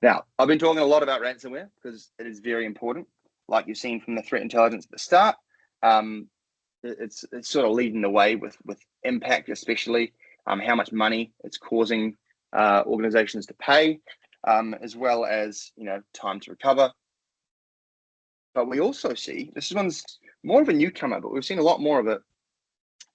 Now, I've been talking a lot about ransomware because it is very important. Like you've seen from the threat intelligence at the start, it's sort of leading the way with impact, especially how much money it's causing organizations to pay, as well as time to recover. But we also see, this one's more of a newcomer, but we've seen a lot more of it,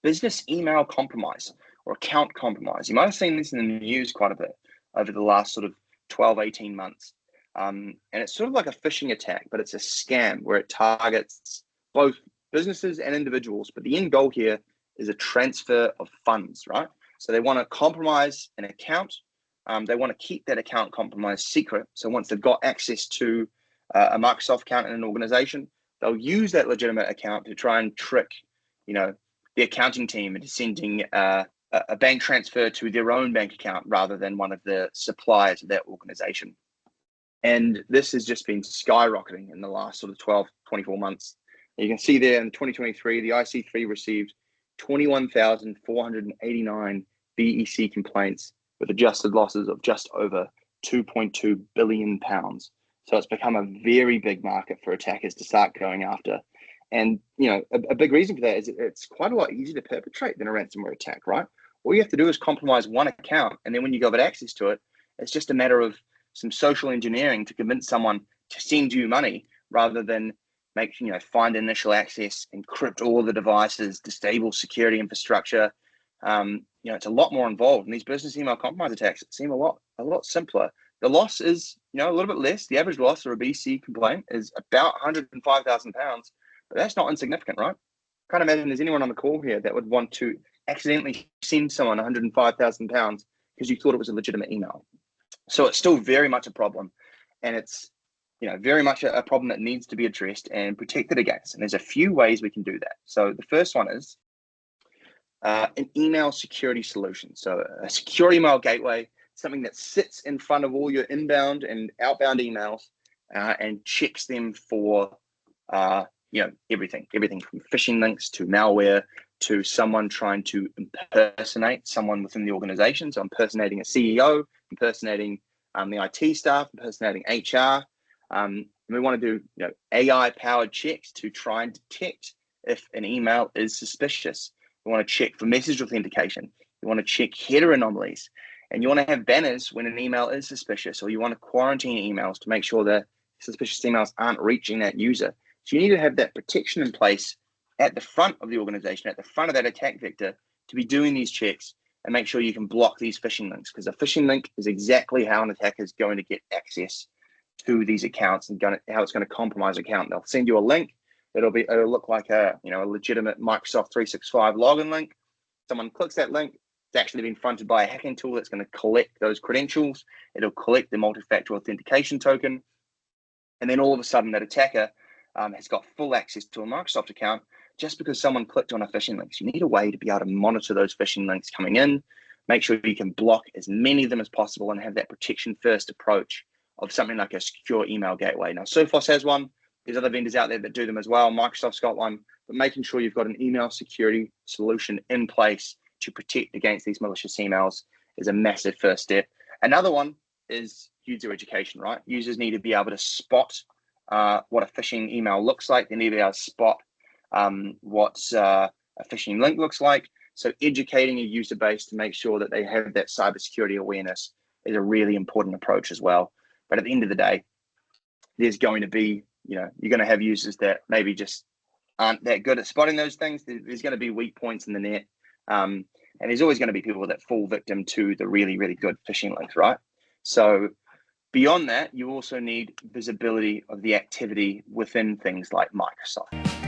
business email compromise or account compromise. You might have seen this in the news quite a bit over the last sort of 12, 18 months. And it's sort of like a phishing attack, but it's a scam where it targets both businesses and individuals. But the end goal here is a transfer of funds, right? So they want to compromise an account. They want to keep that account compromised secret. So once they've got access to a Microsoft account in an organization, they'll use that legitimate account to try and trick, the accounting team into sending a bank transfer to their own bank account rather than one of the suppliers of that organization. And this has just been skyrocketing in the last sort of 12, 24 months. You can see there in 2023, the IC3 received 21,489 BEC complaints with adjusted losses of just over £2.2 billion. So it's become a very big market for attackers to start going after. And, a big reason for that is it's quite a lot easier to perpetrate than a ransomware attack, right? All you have to do is compromise one account. And then when you get access to it, it's just a matter of some social engineering to convince someone to send you money rather than find initial access, encrypt all the devices, disable security infrastructure. It's a lot more involved. And these business email compromise attacks seem a lot simpler. The loss is, a little bit less. The average loss for a BC complaint is about £105,000, but that's not insignificant, right? I can't imagine there's anyone on the call here that would want to accidentally send someone £105,000 because you thought it was a legitimate email. So it's still very much a problem, and it's very much a problem that needs to be addressed and protected against. And there's a few ways we can do that. So the first one is an email security solution. So a secure email gateway, something that sits in front of all your inbound and outbound emails and checks them for everything from phishing links to malware to someone trying to impersonate someone within the organization. So impersonating a CEO, impersonating the IT staff, impersonating HR. We want to do AI-powered checks to try and detect if an email is suspicious. You want to check for message authentication. You want to check header anomalies. And you want to have banners when an email is suspicious, or you want to quarantine emails to make sure that suspicious emails aren't reaching that user. So you need to have that protection in place at the front of the organization, at the front of that attack vector, to be doing these checks and make sure you can block these phishing links, because a phishing link is exactly how an attacker is going to get access to these accounts and how it's going to compromise an account. They'll send you a link. It'll look like a legitimate Microsoft 365 login link. Someone clicks that link. It's actually been fronted by a hacking tool that's going to collect those credentials. It'll collect the multi-factor authentication token. And then all of a sudden that attacker has got full access to a Microsoft account just because someone clicked on a phishing link. So you need a way to be able to monitor those phishing links coming in, make sure you can block as many of them as possible and have that protection first approach of something like a secure email gateway. Now, Sophos has one. There's other vendors out there that do them as well. Microsoft's got one, but making sure you've got an email security solution in place to protect against these malicious emails is a massive first step. Another one is user education, right? Users need to be able to spot what a phishing email looks like. They need to be able to spot what a phishing link looks like. So educating a user base to make sure that they have that cybersecurity awareness is a really important approach as well. But at the end of the day, there's going to be, you're going to have users that maybe just aren't that good at spotting those things. There's going to be weak points in the net. And there's always going to be people that fall victim to the really, really good phishing links, right? So beyond that, you also need visibility of the activity within things like Microsoft.